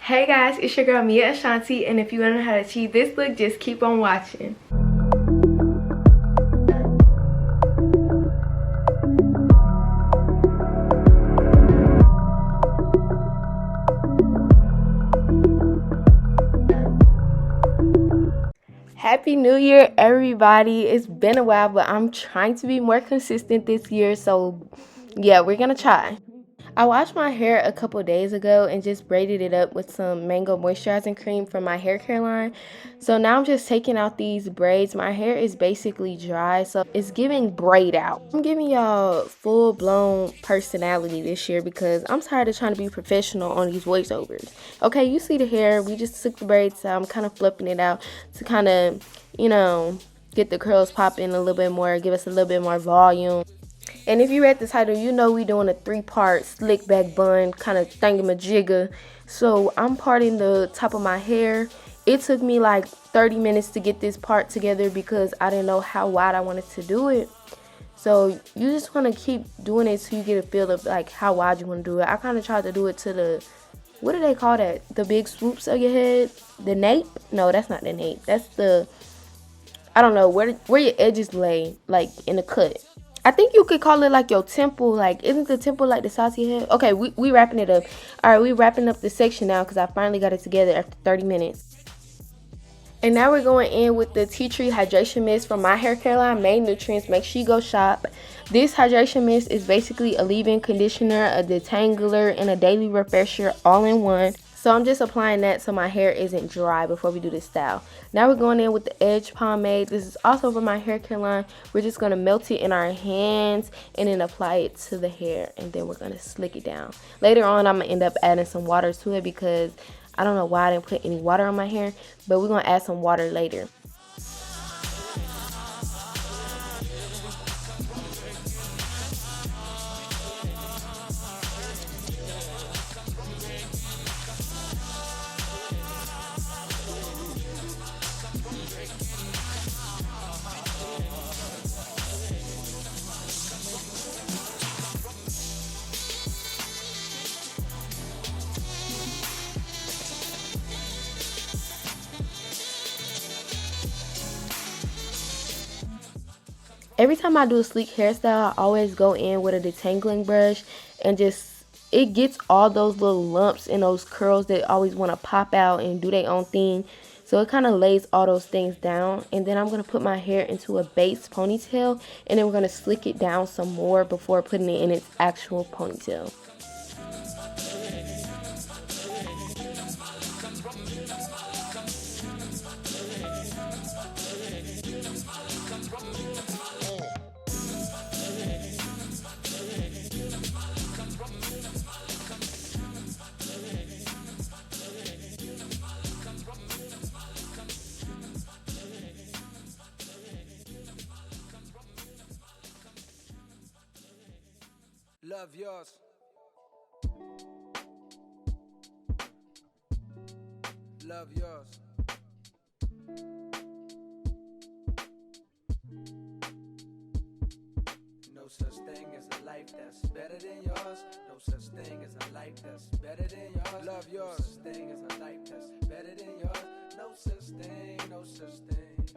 Hey guys, it's your girl Mia Ashanti, and if you want to know how to achieve this look, just keep on watching. Happy New Year, everybody. It's been a while, but I'm trying to be more consistent this year, so yeah, we're gonna try. I washed my hair a couple days ago and just braided it up with some mango moisturizing cream from my hair care line. So now I'm just taking out these braids. My hair is basically dry, so it's giving braid out. I'm giving y'all full-blown personality this year because I'm tired of trying to be professional on these voiceovers. Okay, you see the hair. We just took the braids out. I'm kind of flipping it out to kind of, get the curls popping a little bit more, give us a little bit more volume. And if you read the title, you know we doing a 3-part slick back bun kind of thingamajigger. So I'm parting the top of my hair. It took me like 30 minutes to get this part together because I didn't know how wide I wanted to do it. So you just want to keep doing it till you get a feel of like how wide you want to do it. I kind of tried to do it to the, what do they call that? The big swoops of your head? The nape? No, that's not the nape. That's the, I don't know, where your edges lay, like in the cut. I think you could call it like your temple. Like, isn't the temple like the side of your head? Okay, we wrapping it up. All right, we wrapping up the section now because I finally got it together after 30 minutes. And now we're going in with the Tea Tree Hydration Mist from my hair care line, Main Nutrients. Make sure you go shop. This hydration mist is basically a leave-in conditioner, a detangler, and a daily refresher all in one. So I'm just applying that so my hair isn't dry before we do this style. Now we're going in with the Edge Pomade. This is also from my hair care line. We're just going to melt it in our hands and then apply it to the hair. And then we're going to slick it down. Later on, I'm going to end up adding some water to it because I don't know why I didn't put any water on my hair. But we're going to add some water later. Every time I do a sleek hairstyle, I always go in with a detangling brush and just, it gets all those little lumps and those curls that always want to pop out and do their own thing. So it kind of lays all those things down. And then I'm going to put my hair into a base ponytail and then we're going to slick it down some more before putting it in its actual ponytail. Love yours. Love yours. No such thing as a life that's better than yours. No such thing as a life that's better than yours. Love yours. No such thing as a life that's better than yours. No such thing, no such thing.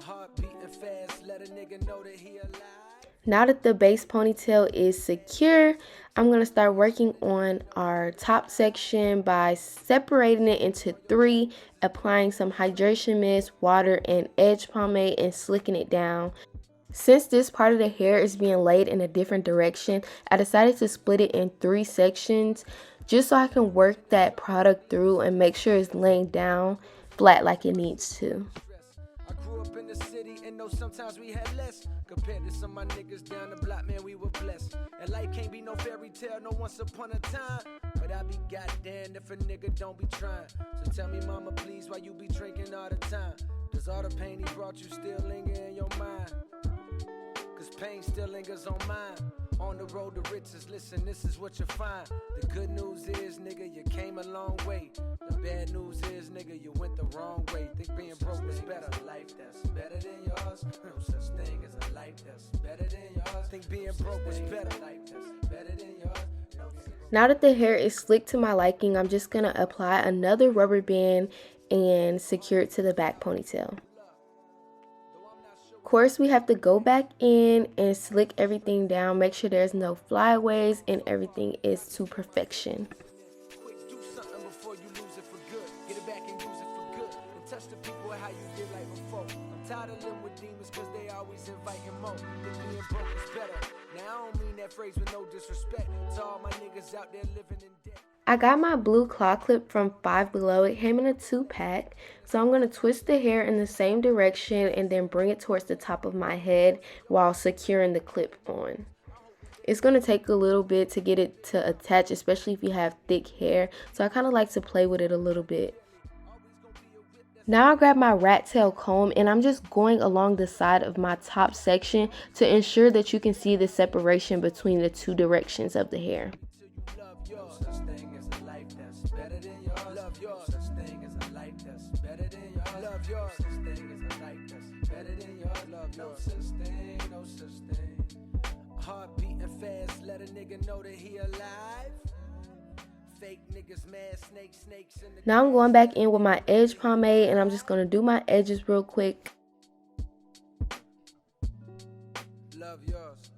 Heart beating fast, let a nigga know that he alive. Now that the base ponytail is secure, I'm going to start working on our top section by separating it into 3, applying some hydration mist, water, and edge pomade, and slicking it down. Since this part of the hair is being laid in a different direction, I decided to split it in 3 sections just so I can work that product through and make sure it's laying down flat like it needs to. I grew up in the city and know sometimes we had less. Compared to some of my niggas down the block, man, we were blessed. And life can't be no fairy tale, no once upon a time. But I be goddamn if a nigga don't be trying. So tell me, mama, please, why you be drinking all the time? Does all the pain he brought you still linger in your mind? Cause pain still lingers on mine. On the road to riches, listen, this is what you find. The good news is, nigga, you came a long way. The bad news is, nigga, you went the wrong way. Think being broke is better. Life that's better than yours. No such thing as a life that's better than yours. Think being broke is better. Life that's better than yours. Now that the hair is slicked to my liking, I'm just going to apply another rubber band and secure it to the back ponytail. Of course, we have to go back in and slick everything down, make sure there's no flyaways and everything is to perfection. Quick, do something before you lose it for good. Get it back and use it for good. And touch the people how you did like before. I'm tired of living with demons cause they always inviting more. Think being broke is better. Now I don't mean that phrase with no disrespect to all my niggas out there living in debt. I got my blue claw clip from Five Below. It came in a 2-pack. So I'm going to twist the hair in the same direction and then bring it towards the top of my head while securing the clip on. It's going to take a little bit to get it to attach, especially if you have thick hair. So I kind of like to play with it a little bit. Now I grab my rat tail comb and I'm just going along the side of my top section to ensure that you can see the separation between the two directions of the hair. Heart beating fast, let a nigga know that he alive. Fake niggas mad, snakes in the Now I'm going back in with my edge pomade and I'm just going to do my edges real quick. love yours.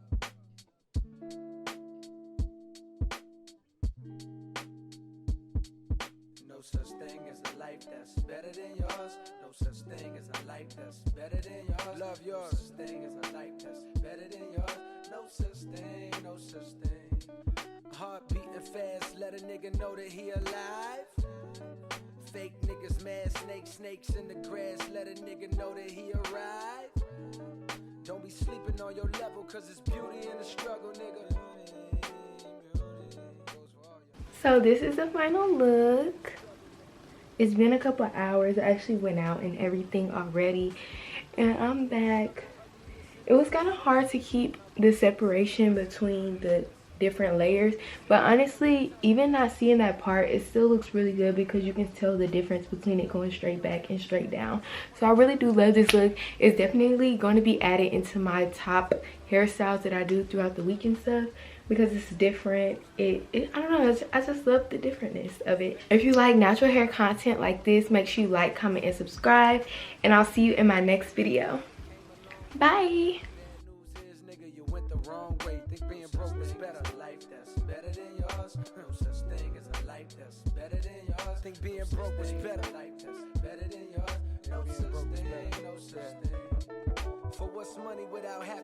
No such thing as a life that's better than yours. No such thing as a life that's better than yours. Love yours. No such thing as a life that's better than yours. No such thing, no such thing. Heart beating fast, let a nigga know that he alive. Fake niggas mad, snakes in the grass, let a nigga know that he arrived. Don't be sleeping on your level, cause it's beauty in the struggle, nigga. So this is the final look. It's been a couple of hours. I actually went out and everything already, and I'm back. It was kind of hard to keep the separation between the different layers, but honestly, even not seeing that part, it still looks really good because you can tell the difference between it going straight back and straight down. So I really do love this look. It's definitely going to be added into my top hairstyles that I do throughout the week and stuff, because it's different. I don't know, I just love the differentness of it. If you like natural hair content like this, make sure you like, comment, and subscribe, and I'll see you in my next video. Bye. Think being broke is better. Life that's better than yours. No such thing as a life that's better than yours. Think being broke is better. Life that's better than yours. No such thing, no such thing. For what's money without having